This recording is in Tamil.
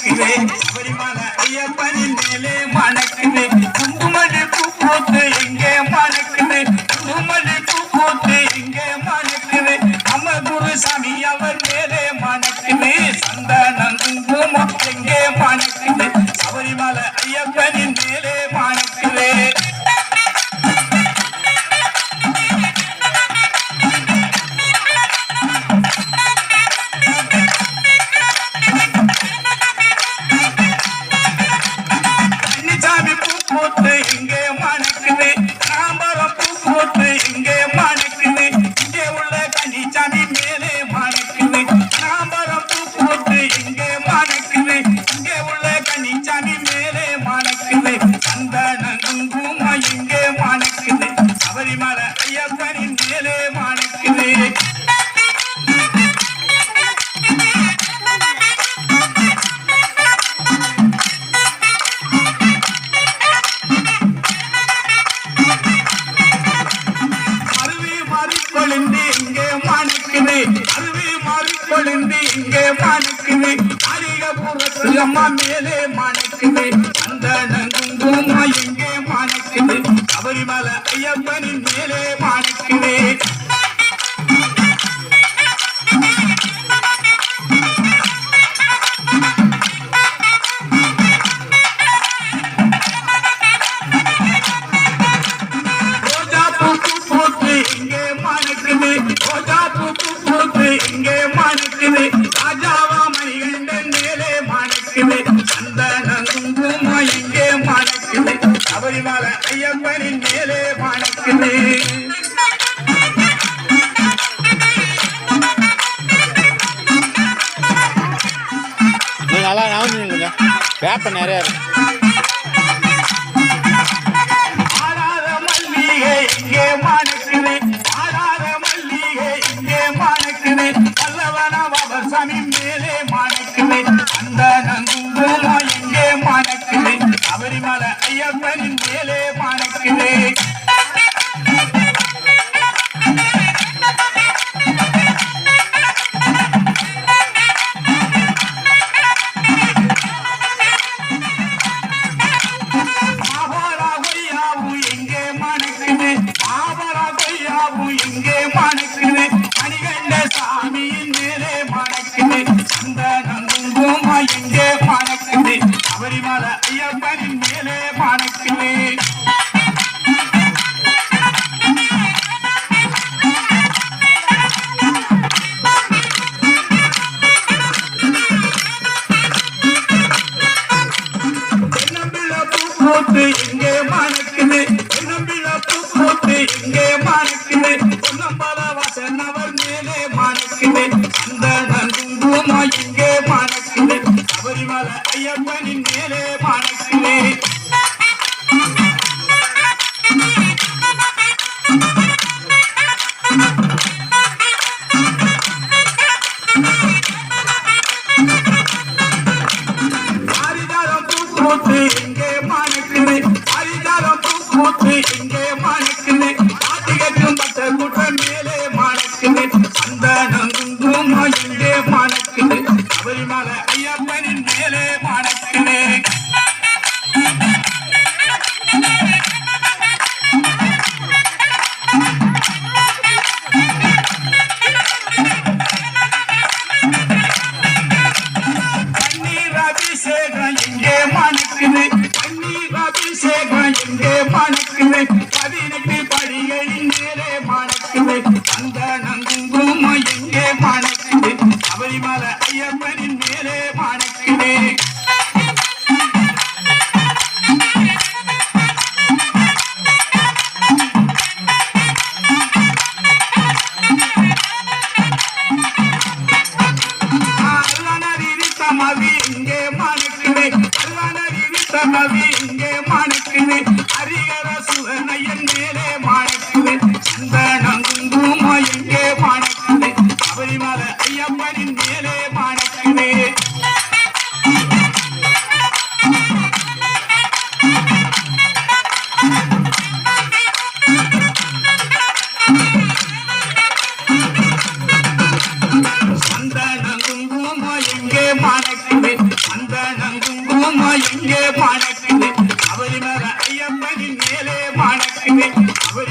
மணக்குது சபரிமலை ஐயப்பனின் மேலே மணக்குது குங்குமதி பூ போட்டு இங்கே மணக்குது குங்குமதி பூ போட்டு இங்கே மணக்குது நம்ம குருசாமி அவர் மேலே மணக்குது சந்தனம் குங்குமம் எங்கே மணக்குது சபரிமலை ஐயப்பனின் மேலே மணக்குது போட்டு இங்கே மணக்குது சாம்பரம் பூ போட்டு இங்கே மணக்குது இங்கே உள்ள கன்னிச்சாமி மேலே மணக்குது சாம்பரம் பூ போட்டு இங்கே மணக்குது இங்கே உள்ள கன்னிச்சாமி மேலே மணக்குது சந்தன குங்குமம் இங்கே மணக்குது சபரிமலை ஐயப்பனின் மேலே மணக்குது இங்கே மணக்குது அருவி மாறிக்கொழுந்து இங்கே மணக்குது அரிகபுரத்து அம்மா மேலே மணக்குது சந்தன குங்குமம் இங்கே மணக்குது சபரிமலை ஐயப்பனின் மேலே மணக்குது இங்கே மணக்குது ரோஜா பூ போட்டு இங்கே மணக்குது ராஜாவா மணிகண்டன் மேலே மணக்குது சந்தன குங்குமம் இங்கே மணக்குது சபரிமலை ஐயப்பனின் மேலே மணக்குது நல்லா நவஞ்சுங்க வேப்ப நிறைய இங்கே மணக்குது ஆடாத மல்லிகை இங்கே மணக்குது பல்லவன பாபசாமி மேலே மணக்குது சந்தன குங்குமம் இங்கே மணக்குது சபரிமலை ஐயப்பனின் மேலே மணக்குது இங்கே மணக்குது மணிகண்ட சாமியின் மேலே மணக்குது சந்தனம் குங்குமம் இங்கே மணக்குது சபரிமலை ஐயப்பனின் மேலே மணக்குது போட்டு இங்கே மணக்குது பூ போட்டு இங்கே மணக்குது பொன்னம்பல வாசனவர் மேலே மணக்குது சந்தன குங்குமம் இங்கே மணக்குது சபரிமலை ஐயப்பனின் மேலே மணக்குது போட்டு இங்கே மணக்குது அரிதாரம் பூ போட்டு இங்கே மணக்குது ஆட்டிகட்டும் பட்ட கூட்டம் மேலே மணக்குது சந்தனம் குங்குமம் இங்கே மணக்குது சபரிமலை ஐயப்பனின் மேலே மணக்குது அபிஷேகம் இங்கே மணக்குது பன்னீர் அபிஷேகம் இங்கே மணக்குது 18 படிகளின் மேலே மணக்குது சந்தனம் குங்குமம் இங்கே மணக்குது சபரிமலை ஐயப்பனின் மேலே மணக்குது இங்கே மணக்குது சமவி இங்கே மணக்குது ஹரிகர சுவனையன் மேலே மணக்குது சந்தனம் குங்குமம் இங்கே மணக்குது சபரிமலை ஐயப்பனின் மேலே மணக்குது சந்தனம் குங்குமம் இங்கே மணக்குது சந்தன குங்குமம் எங்கே மணக்குது அவரி மேல ஐயப்பனின் மேலே மணக்குது அவரி